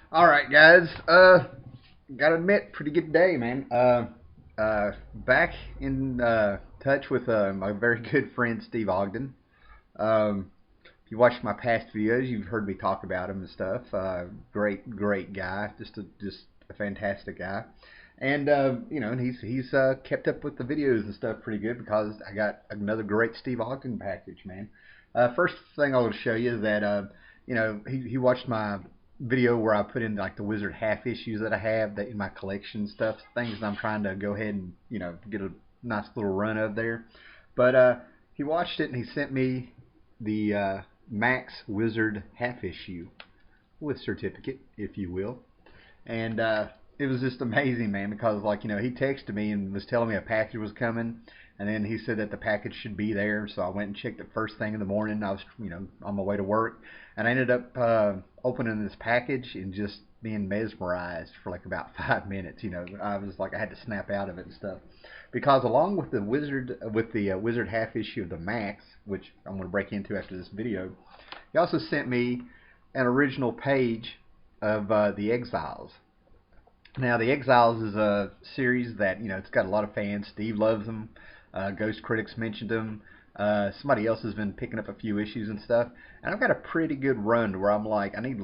Alright, guys. Gotta admit, pretty good day, man. Back in touch with my very good friend Steve Ogden. If you watched my past videos, you've heard me talk about him and stuff. Great guy. Just a fantastic guy. And he's kept up with the videos and stuff pretty good because I got another great Steve Ogden package, man. First thing I'll show you is that he watched my video where I put in like the Wizard half issues that I have that in my collection stuff, things that I'm trying to go ahead and get a nice little run of there. But he watched it and he sent me the Max Wizard half issue with certificate, if you will. And it was just amazing, man, because he texted me and was telling me a package was coming, and then he said that the package should be there. So I went and checked it first thing in the morning. I was on my way to work, and I ended up opening this package and just being mesmerized for like about 5 minutes. I was like I had to snap out of it and stuff, because along with the Wizard half issue of the Max, which I'm going to break into after this video, he also sent me an original page of the Exiles. Now, the Exiles is a series that it's got a lot of fans. Steve loves them. Ghost Critics mentioned them. Somebody else has been picking up a few issues and stuff, and I've got a pretty good run where I'm like, I need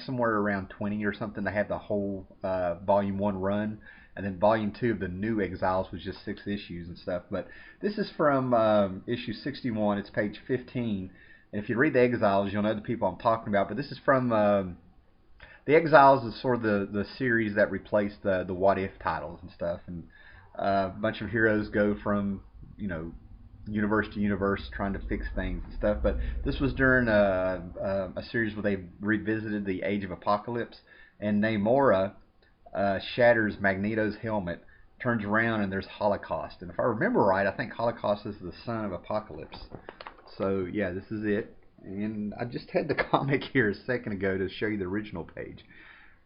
somewhere around 20 or something to have the whole Volume 1 run, and then Volume 2 of the new Exiles was just 6 issues and stuff. But this is from issue 61. It's page 15, and if you read the Exiles, you'll know the people I'm talking about. But this is from the Exiles is sort of the series that replaced the What If titles and stuff, and a bunch of heroes go from universe to universe trying to fix things and stuff. But this was during a series where they revisited the Age of Apocalypse, and Namora shatters Magneto's helmet, turns around, and there's Holocaust. And if I remember right, I think Holocaust is the son of Apocalypse. So yeah, this is it. And I just had the comic here a second ago to show you the original page.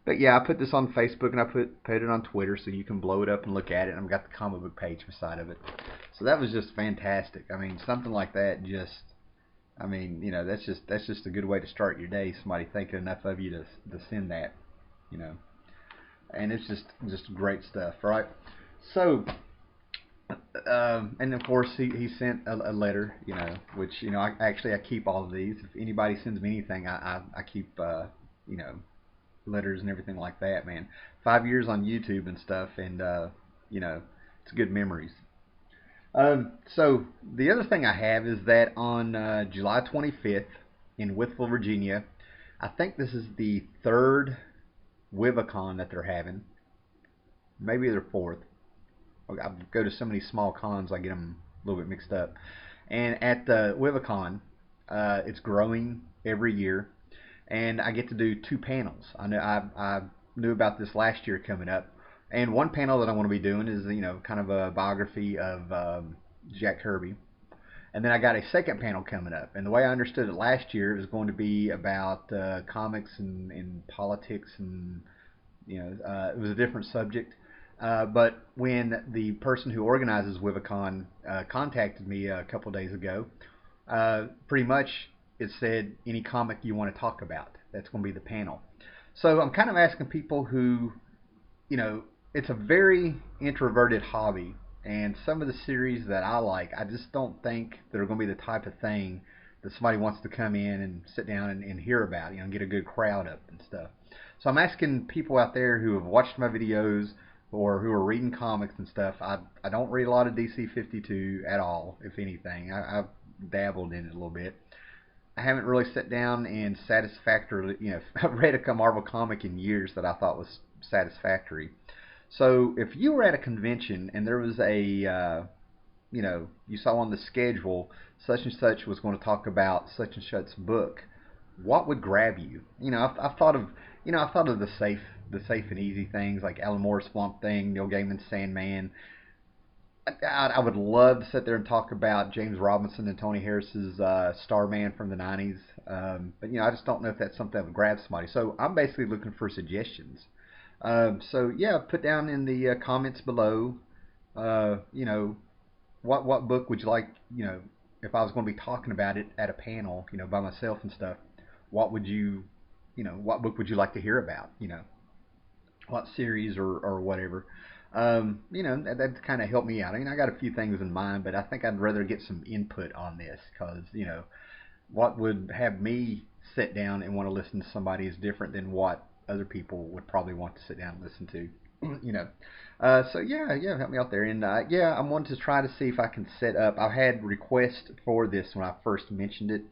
But yeah, I put this on Facebook and I put it on Twitter so you can blow it up and look at it. And I've got the comic book page beside of it. So that was just fantastic. I mean, something like that just, that's just a good way to start your day. Somebody thinking enough of you to send that, you know. And it's just great stuff, right? So and of course he sent a letter, which I keep all of these. If anybody sends me anything, I keep you know letters and everything like that, man. 5 years on YouTube and stuff, and it's good memories. So the other thing I have is that on July 25th in Withville, Virginia, I think this is the third Wivacon that they're having. Maybe they're fourth. I go to so many small cons, I get them a little bit mixed up. And at the Wivacon, it's growing every year, and I get to do two panels. I knew about this last year coming up, and one panel that I want to be doing is kind of a biography of Jack Kirby, and then I got a second panel coming up. And the way I understood it last year, it was going to be about comics and politics, and it was a different subject. But when the person who organizes Wivacon contacted me a couple of days ago, pretty much it said any comic you want to talk about. That's going to be the panel. So I'm kind of asking people who, it's a very introverted hobby, and some of the series that I like, I just don't think they're going to be the type of thing that somebody wants to come in and sit down and hear about, and get a good crowd up and stuff. So I'm asking people out there who have watched my videos or who are reading comics and stuff. I don't read a lot of DC 52 at all, if anything. I've dabbled in it a little bit. I haven't really sat down and satisfactorily, I've read a Marvel comic in years that I thought was satisfactory. So if you were at a convention and there was you saw on the schedule such and such was going to talk about such and such book, what would grab you? I've thought of the safe and easy things like Alan Moore's Swamp Thing, Neil Gaiman's Sandman. I would love to sit there and talk about James Robinson and Tony Harris's Starman from the '90s, but I just don't know if that's something that would grab somebody. So I'm basically looking for suggestions. So yeah, put down in the comments below, what book would you like, if I was going to be talking about it at a panel, by myself and stuff, what would you what book would you like to hear about? What series or whatever. That kind of helped me out. I mean, I got a few things in mind, but I think I'd rather get some input on this because, what would have me sit down and want to listen to somebody is different than what other people would probably want to sit down and listen to. you know. So yeah, help me out there. And yeah, I wanted to try to see if I can set up. I had requests for this when I first mentioned it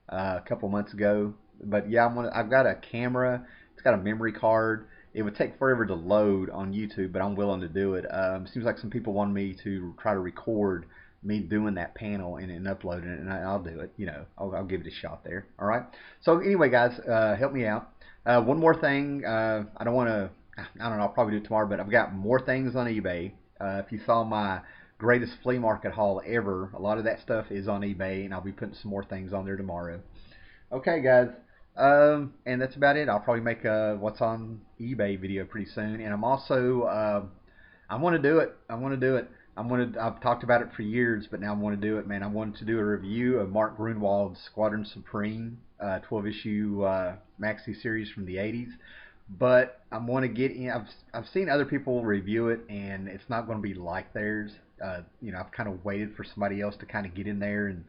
a couple months ago. But yeah, I've got a camera. It's got a memory card. It would take forever to load on YouTube, but I'm willing to do it. Seems like some people want me to try to record me doing that panel and uploading it, and I'll do it. I'll give it a shot there. All right. So anyway, guys, help me out. One more thing. I don't want to. I don't know. I'll probably do it tomorrow, but I've got more things on eBay. If you saw my greatest flea market haul ever, a lot of that stuff is on eBay, and I'll be putting some more things on there tomorrow. Okay, guys. And that's about it. I'll probably make a what's on eBay video pretty soon. And I'm also, I want to do it. I want to do it. I've talked about it for years, but now I want to do it, man. I wanted to do a review of Mark Grunwald's Squadron Supreme, 12-issue maxi series from the 80s. But I want to get in. I've seen other people review it, and it's not going to be like theirs. I've kind of waited for somebody else to kind of get in there and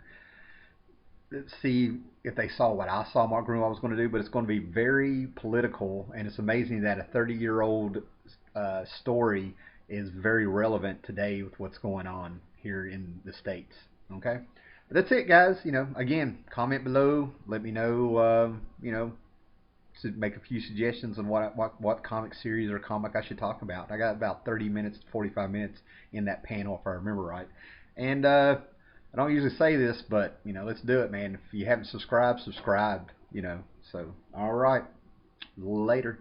see if they saw what I saw Mark Grunwald was going to do, but it's going to be very political, and it's amazing that a 30-year-old story is very relevant today with what's going on here in the States. Okay? But that's it, guys. Again, comment below. Let me know, to make a few suggestions on what comic series or comic I should talk about. I got about 30 minutes to 45 minutes in that panel, if I remember right. And I don't usually say this, but let's do it, man. If you haven't subscribed, subscribe. So all right, later.